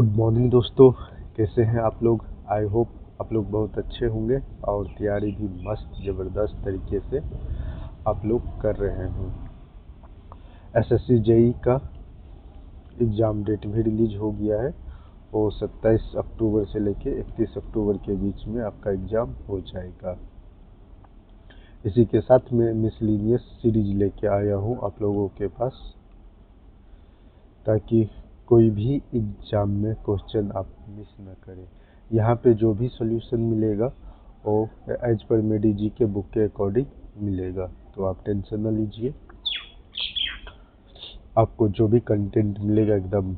Good morning दोस्तों, कैसे हैं आप लोग। आई होप आप लोग बहुत अच्छे होंगे और तैयारी भी मस्त ज़बरदस्त तरीके से आप लोग कर रहे हैं। एसएससी जेई का एग्ज़ाम डेट भी रिलीज हो गया है और 27 अक्टूबर से लेके 31 अक्टूबर के बीच में आपका एग्ज़ाम हो जाएगा। इसी के साथ मैं मिसलिनियस सीरीज लेके आया हूँ आप लोगों के पास, ताकि कोई भी एग्ज़ाम में क्वेश्चन आप मिस ना करें। यहाँ पे जो भी सॉल्यूशन मिलेगा वो एज पर मेडी जी के बुक के अकॉर्डिंग मिलेगा, तो आप टेंशन ना लीजिए। आपको जो भी कंटेंट मिलेगा एकदम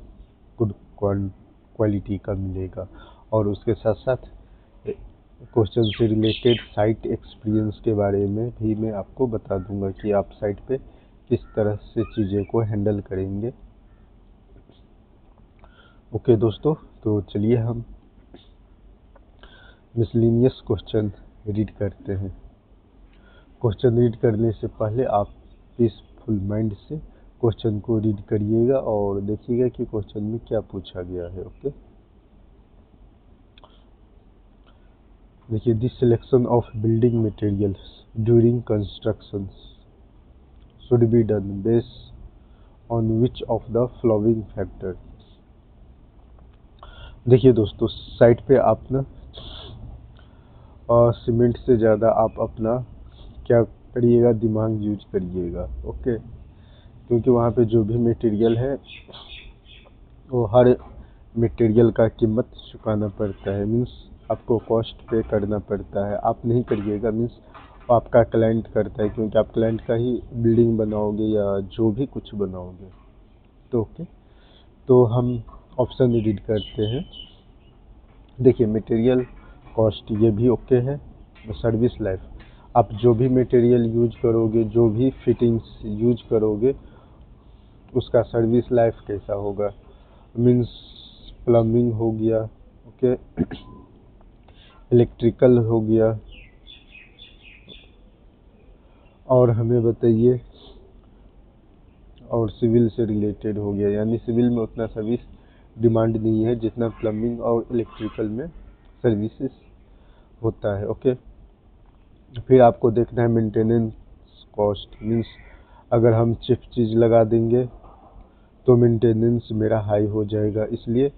गुड क्वालिटी का मिलेगा। और उसके साथ साथ क्वेश्चन से रिलेटेड साइट एक्सपीरियंस के बारे में भी मैं आपको बता दूंगा कि आप साइट पे किस तरह से चीज़ें को हैंडल करेंगे। ओके दोस्तों, तो चलिए हम मिसलिनियस क्वेश्चन रीड करते हैं। क्वेश्चन रीड करने से पहले आप पीसफुल माइंड से क्वेश्चन को रीड करिएगा और देखिएगा कि क्वेश्चन में क्या पूछा गया है। ओके, देखिए, this selection of building materials during construction should be done based on which of the following factor. देखिए दोस्तों, साइट पे आप ना सीमेंट से ज़्यादा आप अपना क्या करिएगा, दिमाग यूज करिएगा। ओके, क्योंकि वहाँ पे जो भी मटेरियल है वो हर मटेरियल का कीमत चुकाना पड़ता है, मीन्स आपको कॉस्ट पे करना पड़ता है। आप नहीं करिएगा, मीन्स आपका क्लाइंट करता है, क्योंकि आप क्लाइंट का ही बिल्डिंग बनाओगे या जो भी कुछ बनाओगे। तो ओके, तो हम ऑप्शन रीड करते हैं। देखिए, मटेरियल कॉस्ट ये भी ओके है। सर्विस लाइफ, आप जो भी मटेरियल यूज करोगे, जो भी फिटिंग्स यूज करोगे, उसका सर्विस लाइफ कैसा होगा। मीन्स प्लम्बिंग हो गया, ओके, इलेक्ट्रिकल हो गया, और हमें बताइए, और सिविल से रिलेटेड हो गया। यानी सिविल में उतना सर्विस डिमांड नहीं है जितना प्लम्बिंग और इलेक्ट्रिकल में सर्विसेज होता है। ओके, फिर आपको देखना है मेंटेनेंस कॉस्ट, मीन्स अगर हम चीप चीज़ लगा देंगे तो मेंटेनेंस मेरा हाई हो जाएगा। इसलिए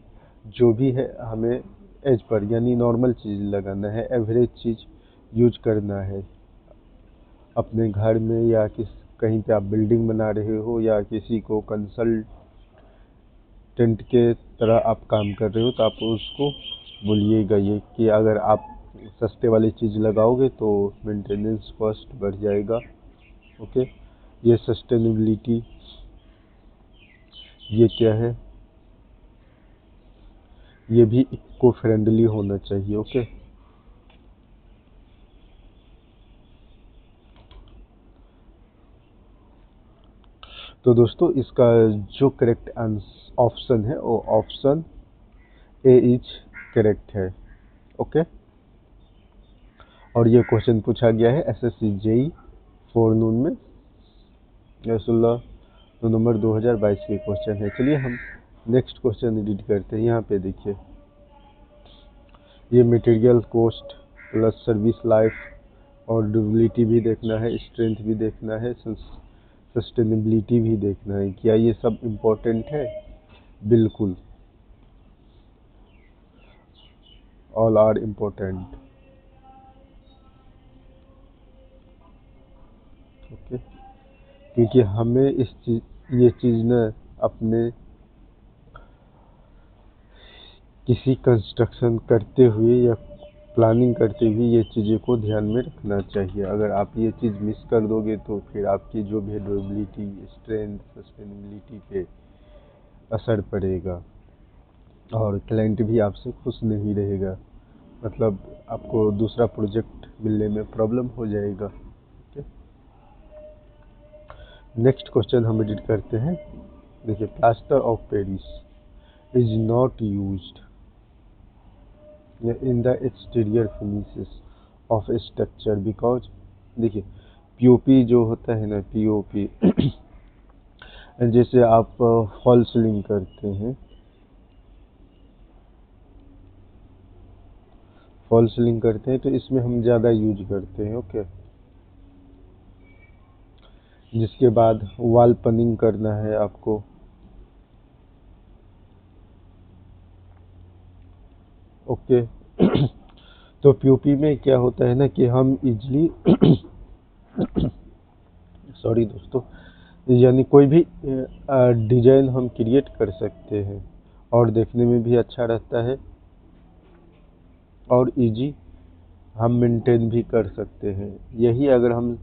जो भी है हमें एज पर यानी नॉर्मल चीज़ लगाना है, एवरेज चीज़ यूज करना है अपने घर में, या कहीं पे आप बिल्डिंग बना रहे हो या किसी को कंसल्टेंट के तरह आप काम कर रहे हो, तो आप उसको बोलिएगा ये कि अगर आप सस्ते वाली चीज़ लगाओगे तो मेंटेनेंस कॉस्ट बढ़ जाएगा। ओके, ये सस्टेनेबिलिटी, ये क्या है, ये भी इको फ्रेंडली होना चाहिए। ओके, तो दोस्तों इसका जो करेक्ट ऑप्शन है वो ऑप्शन ए इज करेक्ट है। ओके, और ये क्वेश्चन पूछा गया है एसएससी जेई फोरनून में 16 नवंबर 2022 के क्वेश्चन है। चलिए हम नेक्स्ट क्वेश्चन रीड करते हैं। यहाँ पे देखिए, ये material cost plus service life और ड्यूरेबिलिटी भी देखना है, स्ट्रेंथ भी देखना है, सस्टेनेबिलिटी भी देखना है। क्या ये सब इम्पोर्टेंट है? बिल्कुल, ऑल आर इम्पोर्टेंट। ओके, क्योंकि हमें ये चीज़ ना अपने किसी कंस्ट्रक्शन करते हुए या प्लानिंग करते हुए ये चीज़ों को ध्यान में रखना चाहिए। अगर आप ये चीज़ मिस कर दोगे तो फिर आपकी जो भी ड्यूरेबिलिटी, स्ट्रेंथ, सस्टेनेबिलिटी पे असर पड़ेगा और क्लाइंट भी आपसे खुश नहीं रहेगा। मतलब आपको दूसरा प्रोजेक्ट मिलने में प्रॉब्लम हो जाएगा। नेक्स्ट क्वेश्चन हम एडिट करते हैं। देखिए, plaster of Paris is not used in the exterior finishes of a structure because, देखिए, पीओपी जो होता है ना, पीओपी जैसे आप फॉल सीलिंग करते हैं फॉल सीलिंग करते हैं तो इसमें हम ज़्यादा यूज करते हैं। ओके, जिसके बाद वॉल पनिंग करना है आपको। ओके तो पीओपी में क्या होता है ना कि हम इजली सॉरी दोस्तों, यानी कोई भी डिजाइन हम क्रिएट कर सकते हैं और देखने में भी अच्छा रहता है और इजी हम मेंटेन भी कर सकते हैं। यही अगर हम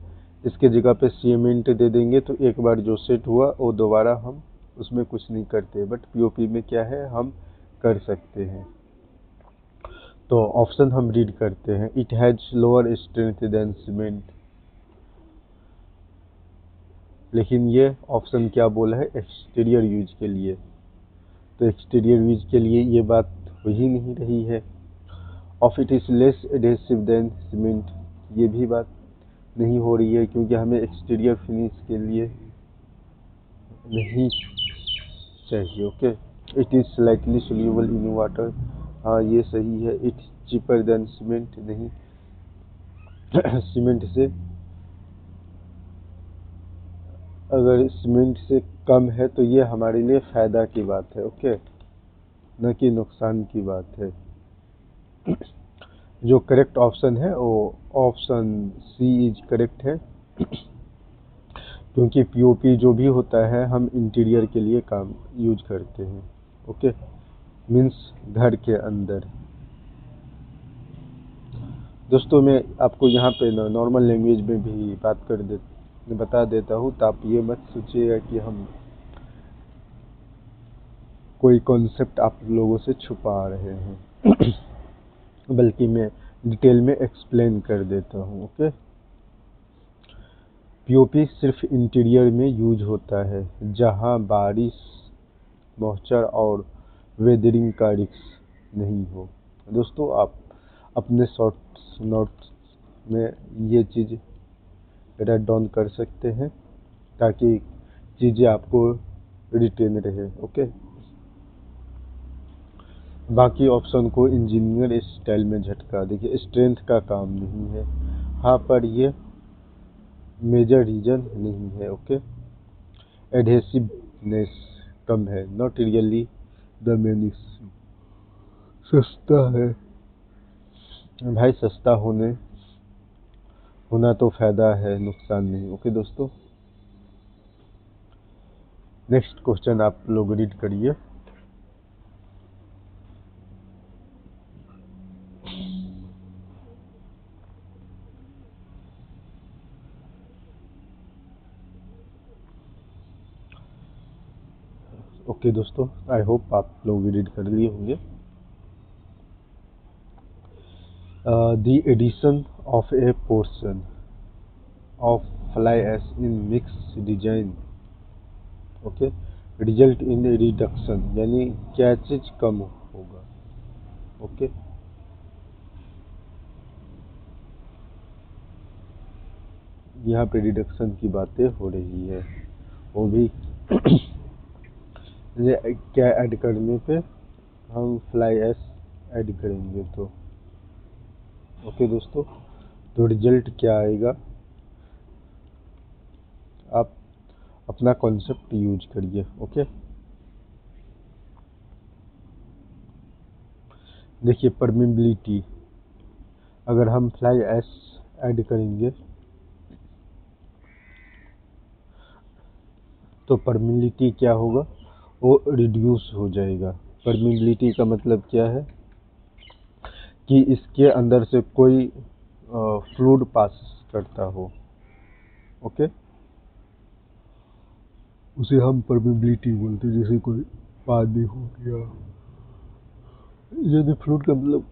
इसके जगह पे सीमेंट दे देंगे तो एक बार जो सेट हुआ वो दोबारा हम उसमें कुछ नहीं करते, बट पीओपी में क्या है हम कर सकते हैं। तो ऑप्शन हम रीड करते हैं। It has lower strength than cement, लेकिन ये ऑप्शन क्या बोला है एक्सटीरियर यूज के लिए, तो एक्सटीरियर यूज के लिए ये बात हो ही नहीं रही है। Of it is less adhesive than cement, ये भी बात नहीं हो रही है क्योंकि हमें एक्सटीरियर फिनिश के लिए नहीं चाहिए। Okay, it is slightly soluble in water, हाँ ये सही है। इट्स चीपर देन सीमेंट, नहीं सीमेंट से अगर सीमेंट से कम है तो ये हमारे लिए फ़ायदा की बात है। ओके, न कि नुकसान की बात है। जो करेक्ट ऑप्शन है वो ऑप्शन सी इज करेक्ट है, क्योंकि पीओपी जो भी होता है हम इंटीरियर के लिए काम यूज करते हैं। ओके, मीन्स घर के अंदर। दोस्तों मैं आपको यहाँ पे नॉर्मल लैंग्वेज में भी बता देता हूँ, तो आप ये मत सोचिएगा कि हम कोई कॉन्सेप्ट आप लोगों से छुपा रहे हैं बल्कि मैं डिटेल में एक्सप्लेन कर देता हूँ। ओके, पीओपी सिर्फ इंटीरियर में यूज होता है जहाँ बारिश, मॉइस्चर और वेदरिंग का रिस्क नहीं हो। दोस्तों आप अपने शॉर्ट्स नोट्स में ये चीज़ राइट डाउन कर सकते हैं ताकि चीज़ें आपको रिटेन रहे। ओके, बाकी ऑप्शन को इंजीनियर स्टाइल में झटका, देखिए स्ट्रेंथ का काम नहीं है, हाँ पर ये मेजर रीजन नहीं है। ओके, एडहेसिवनेस कम है, not really the main issue. सस्ता है भाई, सस्ता होना तो फायदा है, नुकसान नहीं। ओके दोस्तों, नेक्स्ट क्वेश्चन आप लोग रीड करिए। ओके दोस्तों, आई होप आप लोग रीड कर लिए होंगे। The addition of a portion of fly ash in mix design, okay, result in reduction, यानी क्या चीज कम होगा। ओके, यहाँ पे रिडक्शन की बातें हो रही है, वो भी ये क्या ऐड करने पे हम फ्लाई एश ऐड करेंगे तो। ओके दोस्तों, तो रिजल्ट क्या आएगा, आप अपना कॉन्सेप्ट यूज करिए। ओके, देखिए परमेबिलिटी, अगर हम फ्लाई ऐश ऐड करेंगे तो परमेबिलिटी क्या होगा, वो रिड्यूस हो जाएगा। परमेबिलिटी का मतलब क्या है कि इसके अंदर से कोई फ्लूइड पास करता हो। ओके, उसे हम परमेबिलिटी बोलते हैं। जैसे कोई पानी हो गया, यदि फ्लूइड का मतलब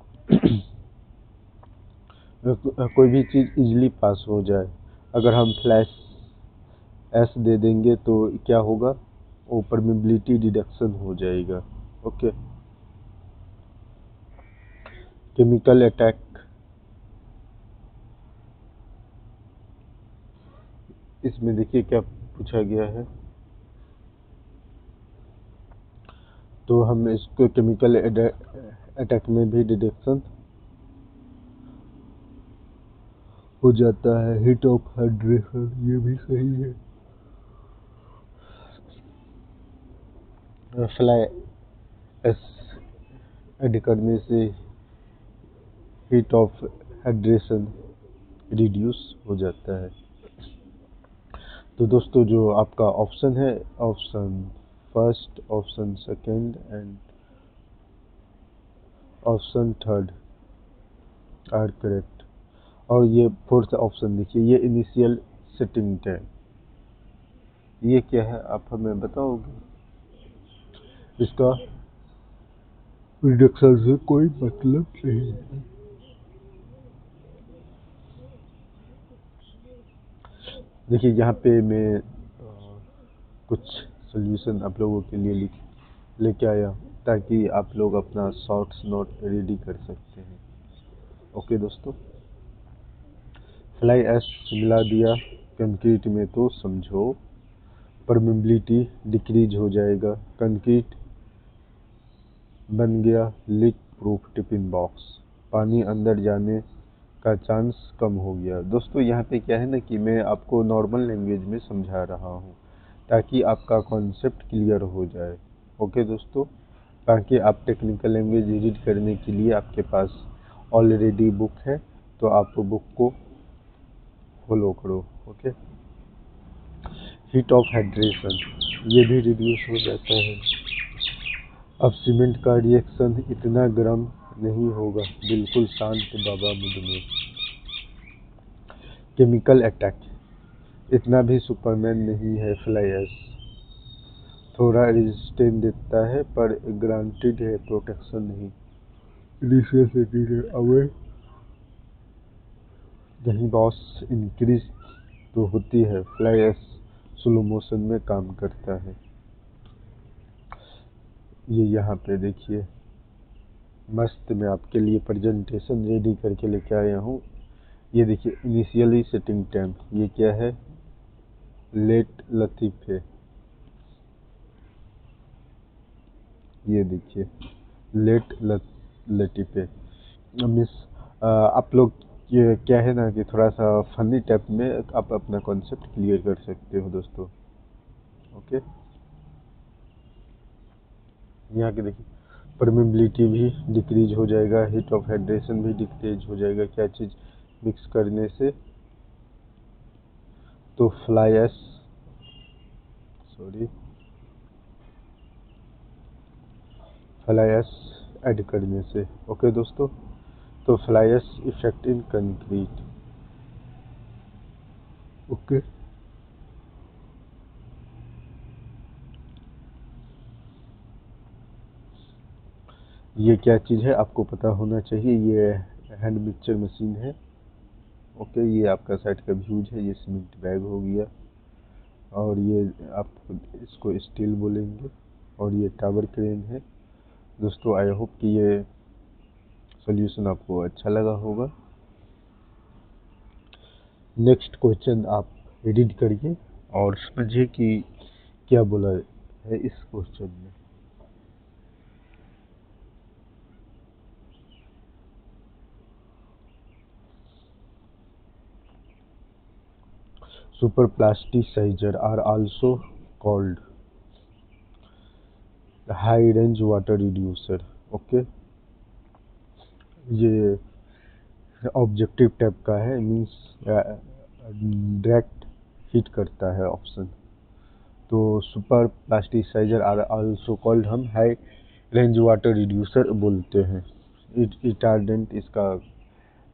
कोई भी चीज़ इजीली पास हो जाए, अगर हम फ्लैश एस दे देंगे तो क्या होगा, वो परमेबिलिटी डिडक्शन हो जाएगा। ओके, केमिकल अटैक, इसमें देखिए क्या पूछा गया है, तो हम इसको केमिकल अटैक में भी डिडक्शन हो जाता है, हीट ऑफ हाइड्रेशन ये भी सही है। फ्लाई एस ऐड करने से हीट ऑफ हाइड्रेशन रिड्यूस हो जाता है। तो दोस्तों जो आपका ऑप्शन है, option first, option second and option third are correct. और ये फोर्थ ऑप्शन देखिए, ये इनिशियल सेटिंग टाइम, ये क्या है आप हमें बताओगे? इसका रिडक्शन से कोई मतलब नहीं है। देखिए यहाँ पे मैं कुछ सॉल्यूशन आप लोगों के लिए लेके आया हूँ ताकि आप लोग अपना शॉर्ट्स नोट रेडी कर सकते हैं। ओके दोस्तों, फ्लाई ऐश मिला दिया कंक्रीट में तो समझो परमेबिलिटी डिक्रीज हो जाएगा, कंक्रीट बन गया लीक प्रूफ टिफिन बॉक्स, पानी अंदर जाने का चांस कम हो गया। दोस्तों यहाँ पे क्या है ना कि मैं आपको नॉर्मल लैंग्वेज में समझा रहा हूँ ताकि आपका कॉन्सेप्ट क्लियर हो जाए। ओके दोस्तों, ताकि आप टेक्निकल लैंग्वेज रीड करने के लिए आपके पास ऑलरेडी बुक है तो आप बुक को फॉलो करो। ओके, हीट ऑफ हाइड्रेशन ये भी रिड्यूस हो जाता है। अब सीमेंट का रिएक्शन इतना गर्म नहीं होगा, बिल्कुल शांत बाबा मुझ में। केमिकल अटैक इतना भी सुपरमैन नहीं है फ्लाई ऐश, थोड़ा रेजिस्टेंस देता है पर ग्रांटेड है प्रोटेक्शन नहीं। अवे यही बॉस इंक्रीज तो होती है, फ्लाई ऐश स्लो मोशन में काम करता है। ये यहाँ पे देखिए मस्त मैं आपके लिए प्रेजेंटेशन रेडी करके लेके आया हूँ। ये देखिए इनिशियली सेटिंग टाइम, ये क्या है? लेट लतीफ़े, ये देखिए लेट लतीफ़े मिस आप लोग ये क्या है ना कि थोड़ा सा फनी टाइप में आप अपना कॉन्सेप्ट क्लियर कर सकते हो दोस्तों। ओके, यहाँ के देखिए परमेबिलिटी भी डिक्रीज हो जाएगा, हीट ऑफ हाइड्रेशन भी डिक्रीज हो जाएगा, क्या चीज़ मिक्स करने से? तो fly ash, sorry fly ash add करने से। ओके दोस्तों, तो fly ash effect in concrete. Okay, ये क्या चीज़ है आपको पता होना चाहिए, ये हैंड मिक्सचर मशीन है। ओके, ये आपका साइड का व्यूज है, ये सीमेंट बैग हो गया और ये आप इसको स्टील बोलेंगे और ये टावर क्रेन है। दोस्तों आई होप कि ये सॉल्यूशन आपको अच्छा लगा होगा। नेक्स्ट क्वेश्चन आप रीड करिए और समझिए कि क्या बोला है इस क्वेश्चन में। Super plasticiser are also called high range water reducer. Okay, ये ऑब्जेक्टिव टाइप का है, मीन्स डायरेक्ट हिट करता है ऑप्शन। तो super plasticiser are also called हम हाई रेंज वाटर रिड्यूसर बोलते हैं। रिटार्डेंट इसका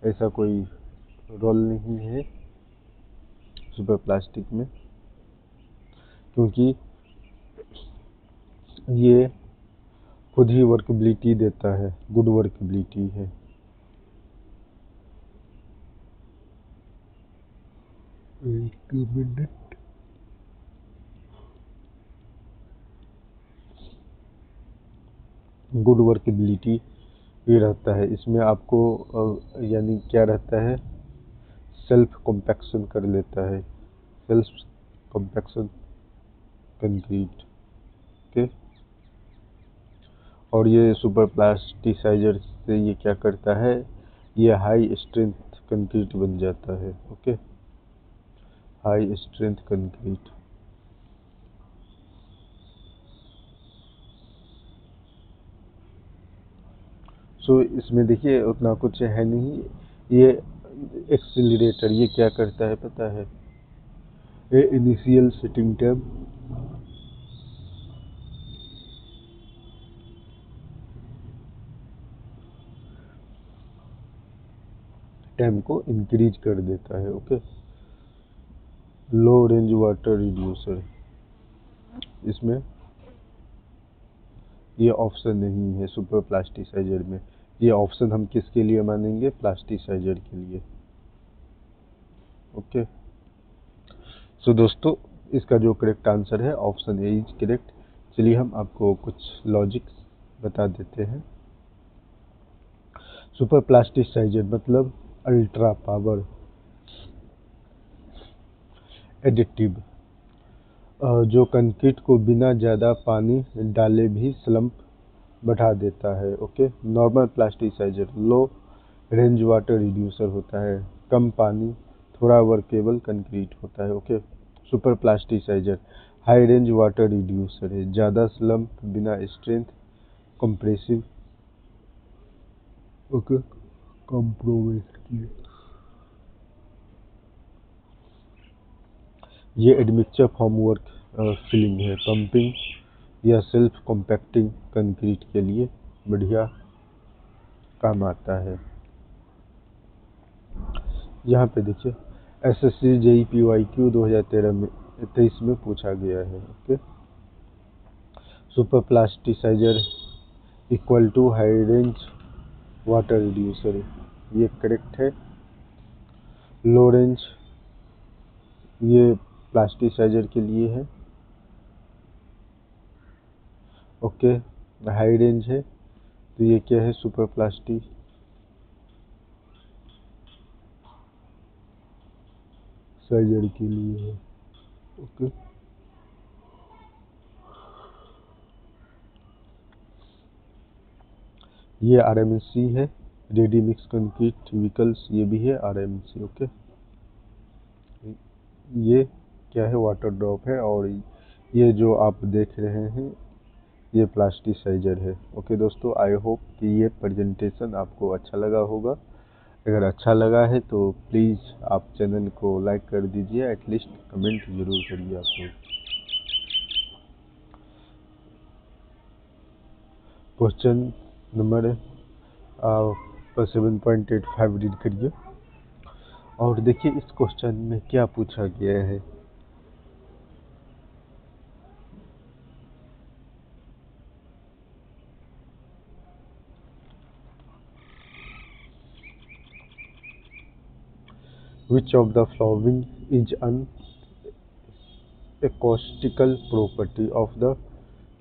ऐसा कोई रोल नहीं है सुपर प्लास्टिक में, क्योंकि ये खुद ही वर्कबिलिटी देता है, गुड वर्कबिलिटी है। एक मिनट, गुड वर्कबिलिटी ये रहता है इसमें आपको यानी क्या रहता है, सेल्फ कॉम्पैक्शन कर लेता है, सेल्फ कॉम्पैक्शन कंक्रीट के। और ये सुपर प्लास्टिसाइजर से ये क्या करता है, ये हाई स्ट्रेंथ कंक्रीट बन जाता है। Okay, high strength concrete. So इसमें देखिए उतना कुछ है नहीं। ये एक्सीलरेटर ये क्या करता है पता है? ये इनिशियल सेटिंग टाइम को इंक्रीज कर देता है। ओके, लो रेंज वाटर रिड्यूसर, इसमें ये ऑप्शन नहीं है सुपर प्लास्टिसाइजर में। ये ऑप्शन हम किसके लिए मानेंगे? प्लास्टिसाइजर के लिए। ओके, सो दोस्तों इसका जो करेक्ट आंसर है ऑप्शन ए इज करेक्ट। चलिए हम आपको कुछ लॉजिक्स बता देते हैं। सुपर प्लास्टिसाइजर मतलब अल्ट्रा पावर एडिटिव, जो कंक्रीट को बिना ज़्यादा पानी डाले भी स्लम्प बढ़ा देता है। Okay, normal plasticiser low range water reducer होता है, कम पानी थोड़ा वर्केबल कंक्रीट होता है। Okay, super plasticiser high range water reducer है, ज़्यादा स्लम्प बिना स्ट्रेंथ कंप्रेसिव। ओके, कंप्रोमाइज किए। ये एडमिक्चर फॉर्मवर्क फिलिंग है, पंपिंग या सेल्फ कॉम्पैक्टिंग कंक्रीट के लिए बढ़िया काम आता है। यहाँ पे देखिए एसएससी जेई पीवाईक्यू 2023 में पूछा गया है। Okay, super plasticiser equal to high range water reducer, ये करेक्ट है। लो रेंज ये प्लास्टिसाइजर के लिए है। ओके, हाई रेंज है तो ये क्या है? सुपर प्लास्टिसाइजर के लिए है। ओके, ये आरएमसी है, रेडी मिक्स कंक्रीट व्हीकल्स, ये भी है आरएमसी। ओके, ये क्या है? वाटर ड्रॉप है, और ये जो आप देख रहे हैं ये प्लास्टिसाइजर है। ओके दोस्तों, आई होप कि ये प्रेजेंटेशन आपको अच्छा लगा होगा। अगर अच्छा लगा है तो प्लीज़ आप चैनल को लाइक कर दीजिए, एटलीस्ट कमेंट जरूर करिए आप लोग। क्वेश्चन नंबर 7.85 रीड करिए और देखिए इस क्वेश्चन में क्या पूछा गया है। Which of the following is an acoustical property of the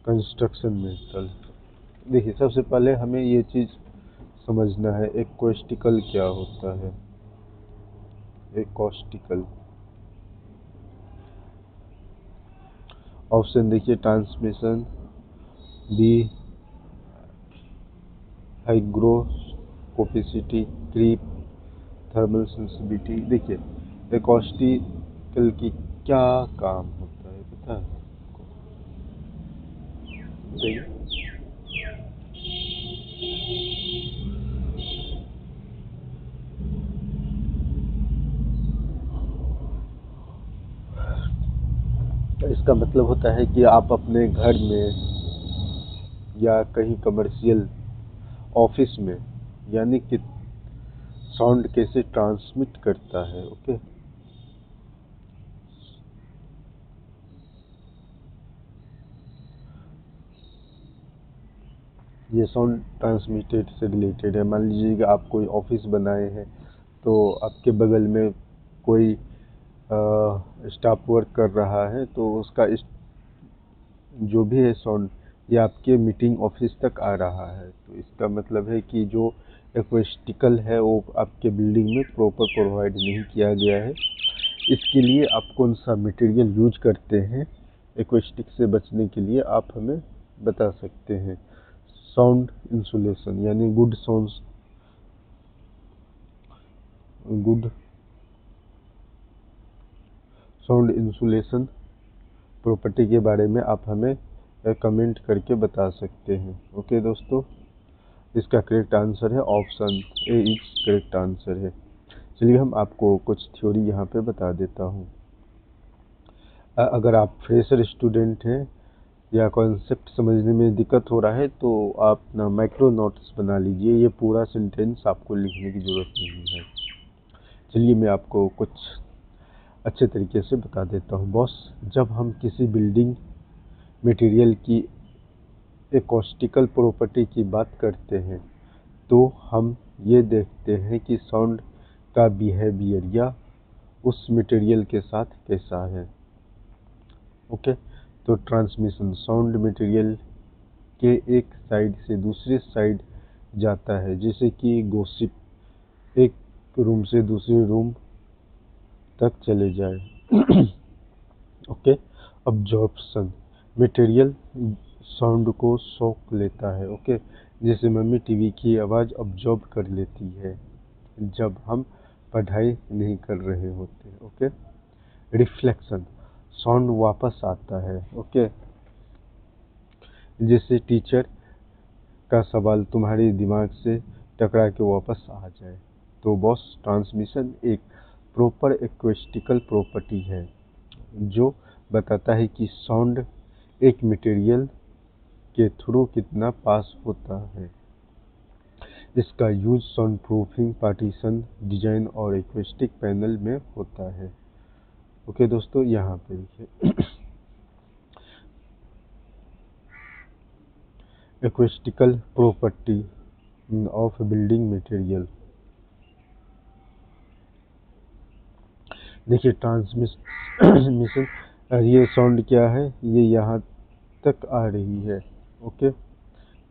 construction metal? देखिए सबसे पहले हमें ये चीज़ समझना है एक्वेस्टिकल क्या होता है। एकॉस्टिकल ऑप्शन देखिए, transmission, B hygroscopicity, creep, thermal sensitivity. देखिए एकॉस्टिकल की क्या काम होता है पता है? बताइए। इसका मतलब होता है कि आप अपने घर में या कहीं कमर्शियल ऑफिस में, यानी कि साउंड कैसे ट्रांसमिट करता है। ओके, ये साउंड ट्रांसमिटेड से रिलेटेड है। मान लीजिए कि आप कोई ऑफिस बनाए हैं तो आपके बगल में कोई स्टाफ वर्क कर रहा है तो उसका जो भी है साउंड ये आपके मीटिंग ऑफिस तक आ रहा है। तो इसका मतलब है कि जो एक्वेस्टिकल है वो आपके बिल्डिंग में प्रॉपर प्रोवाइड नहीं किया गया है। इसके लिए आप कौन सा मटेरियल यूज करते हैं एक्वेस्टिक से बचने के लिए, आप हमें बता सकते हैं। साउंड इंसुलेशन यानी good sound good sound insulation property के बारे में आप हमें कमेंट करके बता सकते हैं। ओके दोस्तों, इसका करेक्ट आंसर है option A is correct answer है। चलिए हम आपको कुछ थ्योरी यहाँ पे बता देता हूँ। अगर आप फ्रेशर स्टूडेंट हैं या कॉन्सेप्ट समझने में दिक्कत हो रहा है तो आप ना माइक्रो नोट्स बना लीजिए, ये पूरा सेंटेंस आपको लिखने की ज़रूरत नहीं है। चलिए मैं आपको कुछ अच्छे तरीके से बता देता हूँ। बॉस, जब हम किसी बिल्डिंग मटेरियल की एकॉस्टिकल प्रॉपर्टी की बात करते हैं तो हम ये देखते हैं कि साउंड का बिहेवियर या उस मटेरियल के साथ कैसा है। ओके, तो ट्रांसमिशन, साउंड मटेरियल के एक साइड से दूसरी साइड जाता है, जैसे कि गॉसिप एक रूम से दूसरे रूम तक चले जाए। ओके, अब्जॉर्प्शन, मटेरियल साउंड को सोख लेता है। ओके, जैसे मम्मी टीवी की आवाज़ अब्जॉर्ब कर लेती है जब हम पढ़ाई नहीं कर रहे होते। ओके, रिफ्लेक्शन, साउंड वापस आता है। ओके, जैसे टीचर का सवाल तुम्हारे दिमाग से टकरा के वापस आ जाए। तो बॉस, ट्रांसमिशन एक प्रॉपर एक्वेस्टिकल प्रॉपर्टी है जो बताता है कि साउंड एक मटेरियल के थ्रू कितना पास होता है। इसका use sound proofing, partition design और एक्वेस्टिक पैनल में होता है। ओके दोस्तों, यहाँ पे देखिए एक्वेस्टिकल प्रॉपर्टी ऑफ बिल्डिंग मटेरियल। देखिए ट्रांसमिशन, ये साउंड क्या है, ये यहाँ तक आ रही है। ओके,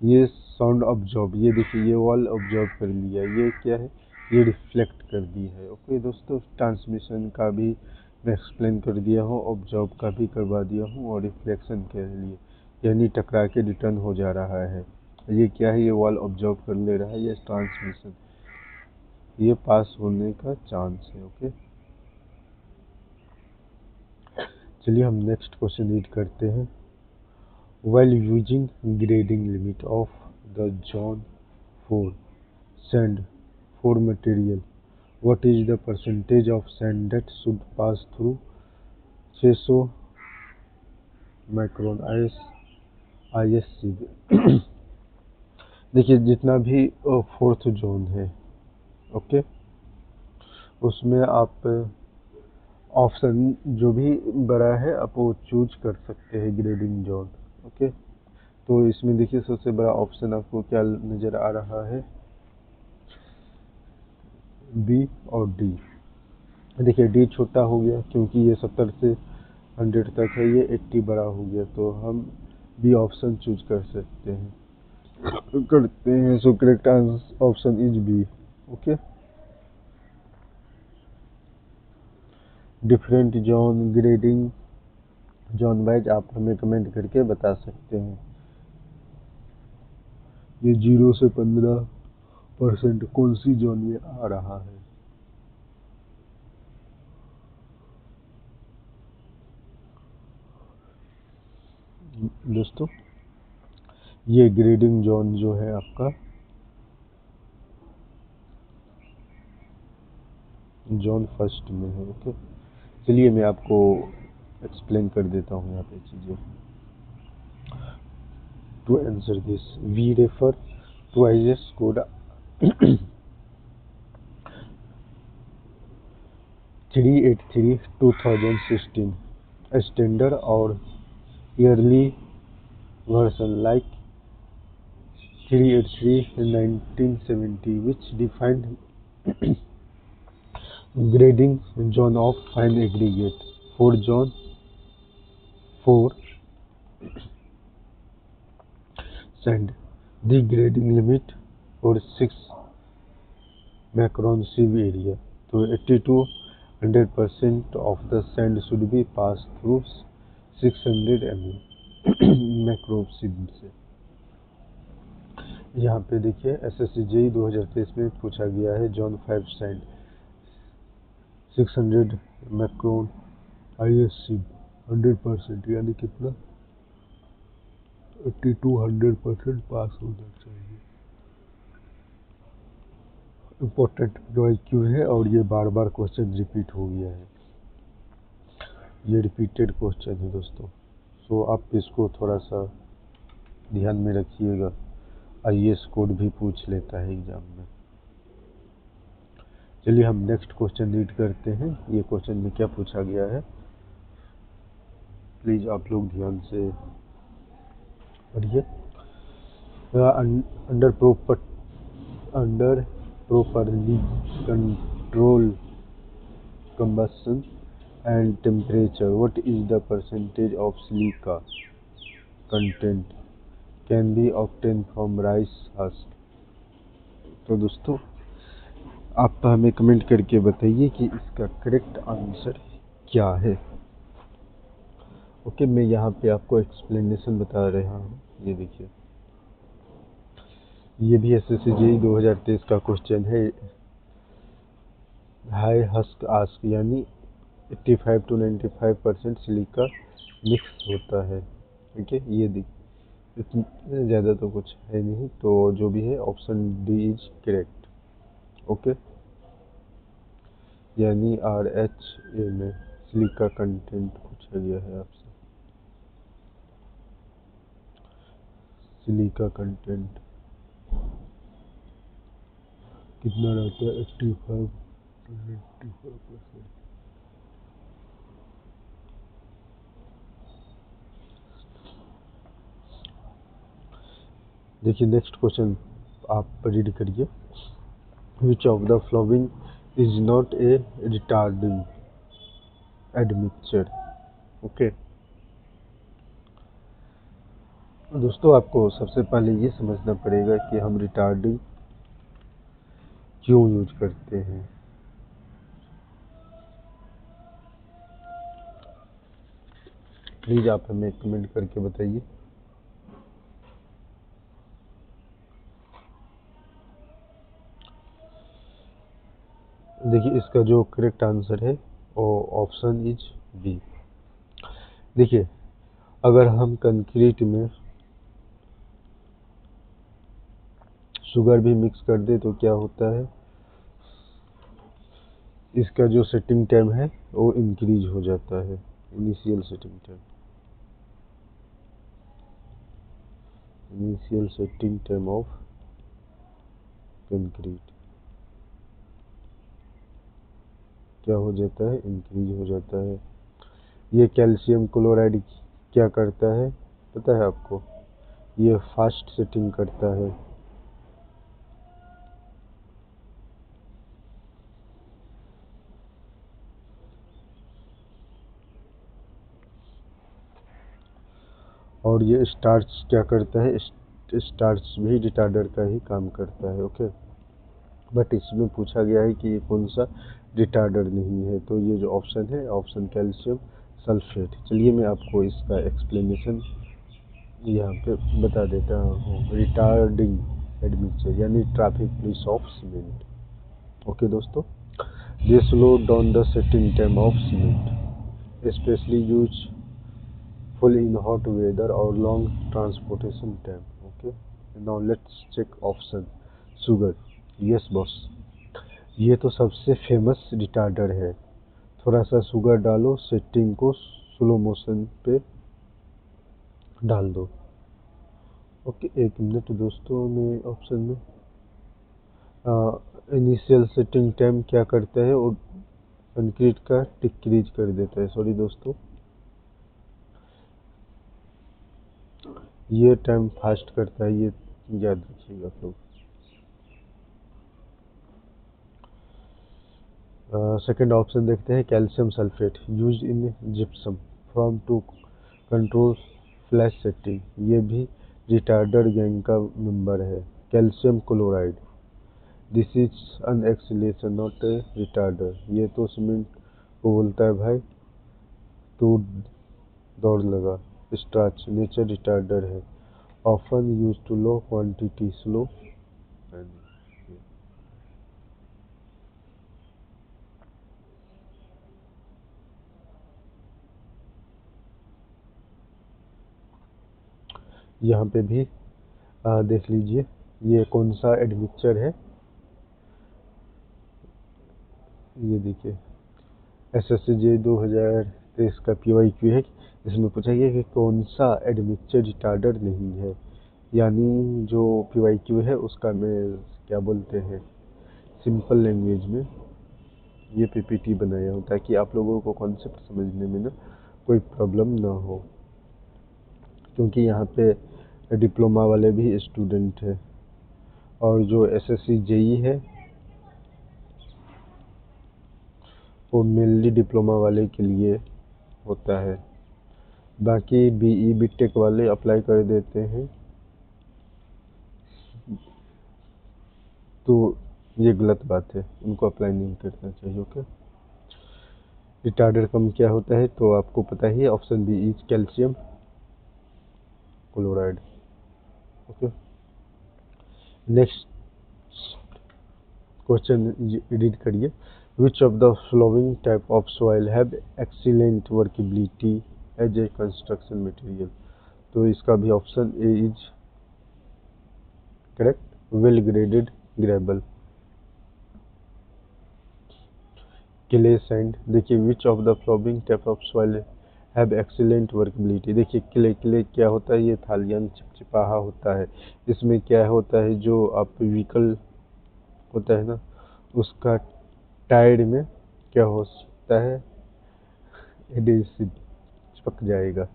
ये साउंड ऑब्जॉर्ब, ये देखिए ये वॉल ऑब्जॉर्ब कर लिया, ये क्या है, ये रिफ्लेक्ट कर दी है। ओके दोस्तों, ट्रांसमिशन का भी मैं एक्सप्लेन कर दिया हूँ, ऑब्जॉर्ब का भी करवा दिया हूँ, और रिफ्लेक्शन के लिए यानी टकरा के रिटर्न हो जा रहा है। ये क्या है, ये वॉल ऑब्जॉर्ब कर ले रहा है, ये ट्रांसमिशन, ये पास होने का चांस है। ओके, चलिए हम नेक्स्ट क्वेश्चन रीड करते हैं। While using grading limit of the zone for sand for material, what is the percentage of sand that should pass through 600 micron ISC? देखिए जितना भी फोर्थ जोन है, ओके, उसमें आप ऑप्शन जो भी बड़ा है आप वो चूज कर सकते हैं ग्रेडिंग जोन। ओके, तो इसमें देखिए सबसे बड़ा ऑप्शन आपको क्या नज़र आ रहा है, बी और डी। देखिए डी छोटा हो गया क्योंकि ये 70 से 100 तक है, ये 80 बड़ा हो गया, तो हम बी ऑप्शन चूज कर सकते हैं, करते हैं। So correct option is B. Okay, different zone grading zone wise आप हमें कमेंट करके बता सकते हैं। ये 0 से 15% कौन सी जोन में आ रहा है। दोस्तों ये ग्रेडिंग जोन जो है आपका जोन फर्स्ट में है। ओके, चलिए मैं आपको एक्सप्लेन कर देता हूँ यहाँ पे चीज़ें। To answer this we refer to IS code 383/2016 standard और early version like 383/1970 which defined grading zone of fine aggregate for zone 4 sand. The grading limit for 6 macron sieve area. So 80 to 100% of the sand should be passed through 600 mm macro सिव से। यहाँ पे देखिए SSC JEE 2023 में पूछा गया है zone 5 sand 600 Macron ISC 100%, यानी कितना 8200% पास होना चाहिए। इम्पोर्टेंट नॉइज क्यों है, और ये बार बार क्वेश्चन रिपीट हो गया है, ये रिपीटेड क्वेश्चन है दोस्तों। सो आप इसको थोड़ा सा ध्यान में रखिएगा, IAS कोड भी पूछ लेता है एग्जाम में। चलिए हम नेक्स्ट क्वेश्चन रीड करते हैं। ये क्वेश्चन में क्या पूछा गया है, प्लीज आप लोग ध्यान से पढ़िए। Under properly control combustion and temperature, what is the percentage of silica content can be obtained from rice husk? तो दोस्तों आप हमें कमेंट करके बताइए कि इसका करेक्ट आंसर क्या है। ओके, मैं यहाँ पे आपको एक्सप्लेनेशन बता रहा हूँ। ये देखिए, ये भी SSC JEE 2023 का क्वेश्चन है। हाई हस्क आस्क, यानी 85 to 95% सिलिका मिक्स होता है। ठीक है, ये इतने ज़्यादा तो कुछ है नहीं, तो जो भी है option D is correct. Okay, यानी RHA में सिलिका कंटेंट पूछा गया है आपसे। सिलिका कंटेंट कितना रहता है, 85 to 95%। देखिए नेक्स्ट क्वेश्चन आप रीड करिए। Which of the following is not a retarding admixture. Okay दोस्तों, आपको सबसे पहले ये समझना पड़ेगा कि हम रिटार्डिंग क्यों यूज करते हैं। प्लीज आप हमें कमेंट करके बताइए। देखिए इसका जो करेक्ट आंसर है वो ऑप्शन इज बी। देखिए अगर हम कंक्रीट में शुगर भी मिक्स कर दे तो क्या होता है, इसका जो सेटिंग टाइम है वो इंक्रीज हो जाता है। Initial setting time, initial setting time of concrete क्या हो जाता है, इंक्रीज हो जाता है। ये कैल्शियम क्लोराइड क्या करता है पता है आपको, ये फास्ट सेटिंग करता है। और ये स्टार्च क्या करता है, स्टार्च भी रिटार्डर का ही काम करता है। ओके, बट इसमें पूछा गया है कि ये कौन सा रिटार्डर नहीं है, तो ये जो ऑप्शन है ऑप्शन कैल्शियम सल्फेट। चलिए मैं आपको इसका एक्सप्लेनेशन यहाँ पे बता देता हूँ। रिटार्डिंग एडमिक्चर यानी traffic police of cement. Okay दोस्तों, they slow down the setting time of cement, specially use full in hot weather or long transportation time. Okay, now let's check option sugar. Yes boss, ये तो सबसे famous retarder है। थोड़ा सा sugar डालो, setting को slow motion पे डाल दो। ओके एक मिनट दोस्तों, में ऑप्शन में इनिशियल सेटिंग टाइम क्या करता है, और कंक्रीट का डिक्रीज कर देता है। सॉरी दोस्तों, ये टाइम फास्ट करता है, ये याद रखिएगा आप लोग। सेकेंड ऑप्शन देखते हैं, calcium sulphate use in gypsum from to control flash setting, ये भी रिटार्डर गैंग का मेंबर है। Calcium chloride, this is an acceleration not a retarder, ये तो सीमेंट को बोलता है भाई तू दौड़ लगा। स्टार्च नेचर रिटार्डर है, often use to low quantity slow. यहाँ पे भी देख लीजिए ये कौन सा एडमिक्चर है। ये देखिए SSJ 2023 का PYQ है। इसमें पूछा गया कि कौन सा एडमिक्चर रिटार्डर नहीं है, यानी जो PYQ है उसका में क्या बोलते हैं सिंपल लैंग्वेज में ये PPT बनाया हूँ ताकि आप लोगों को कॉन्सेप्ट समझने में ना कोई प्रॉब्लम ना हो, क्योंकि यहाँ पे डिप्लोमा वाले भी स्टूडेंट हैं और जो SSC JE है वो मेनली डिप्लोमा वाले के लिए होता है। बाकी BE BTech वाले अप्लाई कर देते हैं, तो ये गलत बात है, उनको अप्लाई नहीं करना चाहिए। ओके, रिटार्डर कम क्या होता है तो आपको पता ही है, option B is calcium chloride. Okay, next question read करिए। Which of the following type of soil have excellent workability as a construction material. तो इसका भी option A is correct, well graded gravel. Clay sand, देखिए which of the following type of soil have excellent workability. देखिए clay क्या होता है, ये थालियन चिपचिपाहा होता है। इसमें क्या होता है, जो आप व्हीकल होता है ना उसका टायर में क्या हो सकता है, एडेसिव चिपक जाएगा।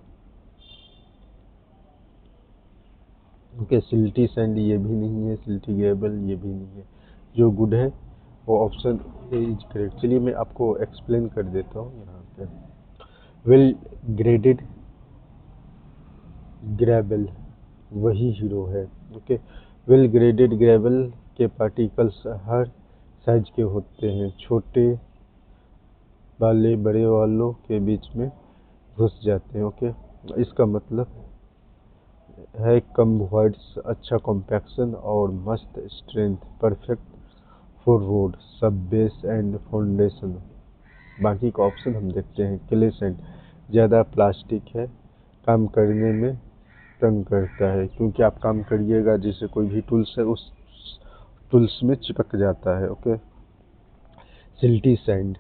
ओके, सिल्टी सैंड ये भी नहीं है, सिल्टी ग्रेबल ये भी नहीं है। जो गुड है वो ऑप्शन ए इज करेक्ट। चलिए मैं आपको एक्सप्लेन कर देता हूँ यहाँ पे। वेल ग्रेडेड ग्रेबल वही हीरो है। ओके, वेल ग्रेडेड ग्रेबल के पार्टिकल्स हर साइज के होते हैं, छोटे वाले बड़े वालों के बीच में घुस जाते हैं। ओके, इसका मतलब है कम वॉइड्स, अच्छा कॉम्पैक्शन और मस्त स्ट्रेंथ, परफेक्ट फॉर रोड, सब बेस एंड फाउंडेशन। बाकी का ऑप्शन हम देखते हैं। क्ले सैंड ज़्यादा प्लास्टिक है, काम करने में तंग करता है, क्योंकि आप काम करिएगा जैसे कोई भी टूल्स है उस टूल्स में चिपक जाता है। Okay, silty sand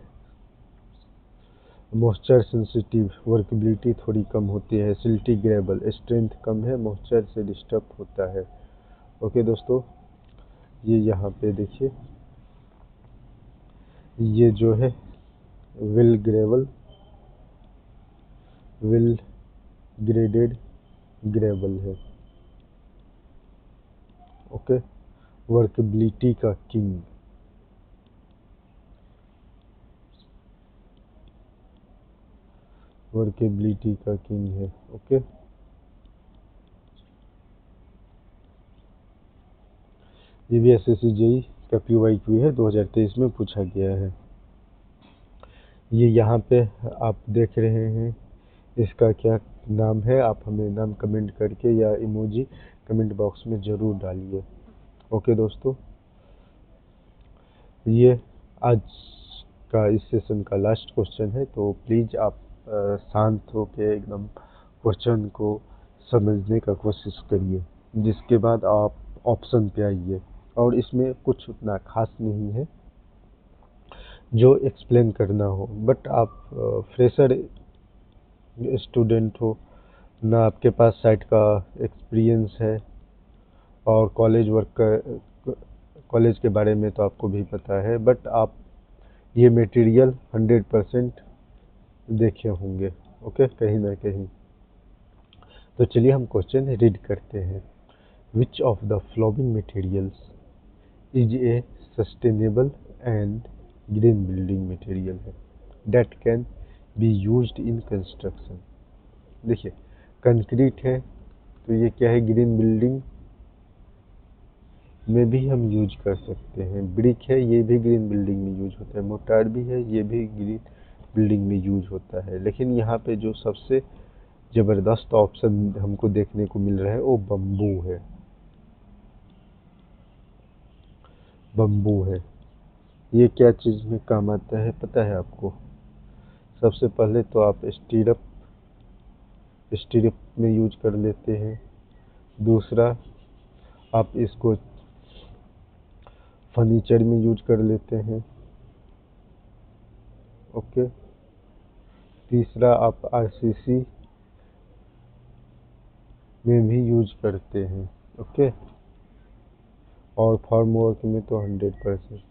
moisture sensitive, workability थोड़ी कम होती है। सिल्टी ग्रेबल स्ट्रेंथ कम है, मॉइस्चर से डिस्टर्ब होता है। ओके दोस्तों, ये यहाँ पे देखिए ये जो है well gravel well graded gravel है। ओके, वर्केबिलिटी का किंग, वर्केबिलिटी का किंग है। ओके, ये भी SSC JE का PYQ है, 2023 में पूछा गया है। ये यहाँ पे आप देख रहे हैं, इसका क्या नाम है, आप हमें नाम कमेंट करके या इमोजी कमेंट बॉक्स में ज़रूर डालिए। ओके दोस्तों, ये आज का इस सेशन का लास्ट क्वेश्चन है, तो प्लीज़ आप शांत होकर एकदम क्वेश्चन को समझने का कोशिश करिए, जिसके बाद आप ऑप्शन पे आइए। और इसमें कुछ उतना खास नहीं है जो एक्सप्लेन करना हो, बट आप फ्रेशर स्टूडेंट हो ना, आपके पास साइट का एक्सपीरियंस है और कॉलेज के बारे में तो आपको भी पता है, बट आप ये मटेरियल 100% देखे होंगे। ओके, कहीं ना कहीं। तो चलिए हम क्वेश्चन रीड करते हैं। Which of the following materials is a sustainable and green building material है that can be used in construction. देखिए कंक्रीट है तो ये क्या है, ग्रीन बिल्डिंग में भी हम यूज कर सकते हैं। ब्रिक है, ये भी ग्रीन बिल्डिंग में यूज होता है। मोटार भी है, ये भी ग्रीन बिल्डिंग में यूज होता है। लेकिन यहाँ पे जो सबसे ज़बरदस्त ऑप्शन हमको देखने को मिल रहा है वो बम्बू है। बम्बू है, ये क्या चीज़ में काम आता है पता है आपको? सबसे पहले तो आप स्टीरअप में यूज कर लेते हैं, दूसरा, आप इसको फर्नीचर में यूज कर लेते हैं। ओके। तीसरा, आप आरसीसी में भी यूज करते हैं। ओके। और फार्म वर्क में तो 100%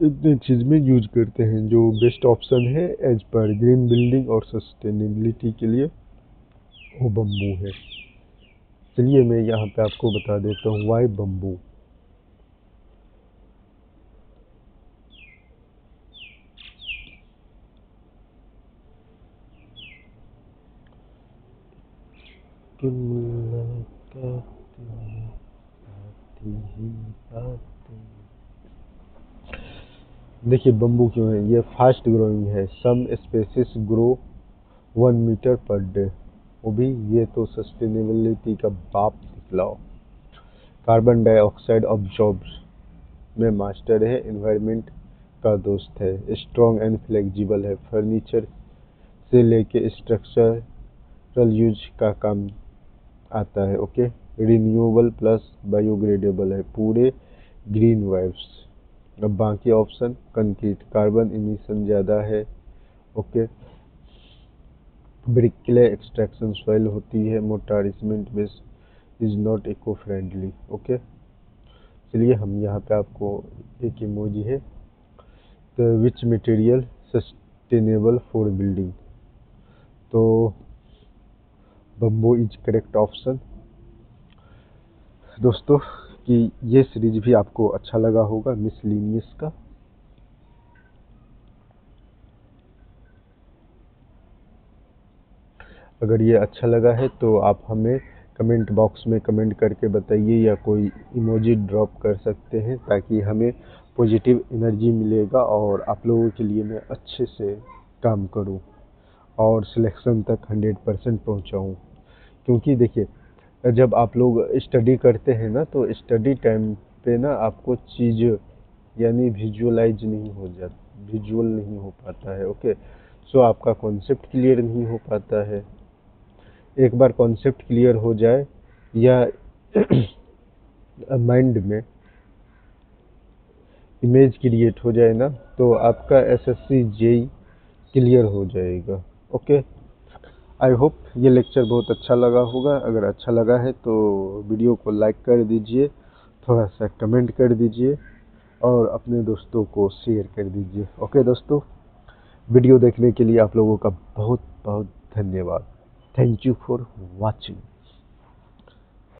इतने चीज में यूज करते हैं। जो बेस्ट ऑप्शन है एज पर ग्रीन बिल्डिंग और सस्टेनेबिलिटी के लिए वो बम्बू है। चलिए मैं यहाँ पे आपको बता देता हूँ वाई बम्बू। कि मुलाकात में आती ही आती। देखिए बम्बू क्यों है, ये फास्ट ग्रोइंग है। Some species grow 1 metre per day. वो भी ये तो सस्टेनेबिलिटी का बाप निकलाओ। कार्बन डाइऑक्साइड ऑब्जॉर्ब्स में मास्टर है। एनवायरनमेंट का दोस्त है। स्ट्रॉन्ग एंड फ्लेक्सिबल है। फर्नीचर से लेके स्ट्रक्चरल यूज का काम आता है। ओके। रिन्यूएबल प्लस बायोग्रेडेबल है। पूरे ग्रीन वाइब्स। अब बाकी ऑप्शन, कंक्रीट, कार्बन इमिशन ज़्यादा है। ओके। ब्रिकले एक्सट्रैक्शन सॉइल होती है। Mortar cement base is not eco friendly. Okay. चलिए हम यहाँ पे आपको एक इमोजी है, तो which material sustainable for building, तो बम्बू इज करेक्ट ऑप्शन। दोस्तों कि ये सीरीज भी आपको अच्छा लगा होगा मिसलिनियस का। अगर ये अच्छा लगा है तो आप हमें कमेंट बॉक्स में कमेंट करके बताइए, या कोई इमोजी ड्रॉप कर सकते हैं ताकि हमें पॉजिटिव एनर्जी मिलेगा और आप लोगों के लिए मैं अच्छे से काम करूं और सिलेक्शन तक 100% पहुंचाऊं। क्योंकि देखिए जब आप लोग स्टडी करते हैं ना, तो स्टडी टाइम पे ना आपको चीज़ यानी विजुअल नहीं हो पाता है। ओके। सो आपका कॉन्सेप्ट क्लियर नहीं हो पाता है। एक बार कॉन्सेप्ट क्लियर हो जाए या माइंड में इमेज क्रिएट हो जाए ना, तो आपका एसएससी जेई क्लियर हो जाएगा। ओके। आई होप ये लेक्चर बहुत अच्छा लगा होगा। अगर अच्छा लगा है तो वीडियो को लाइक कर दीजिए, थोड़ा सा कमेंट कर दीजिए और अपने दोस्तों को शेयर कर दीजिए। ओके दोस्तों, वीडियो देखने के लिए आप लोगों का बहुत बहुत धन्यवाद। Thank you for watching.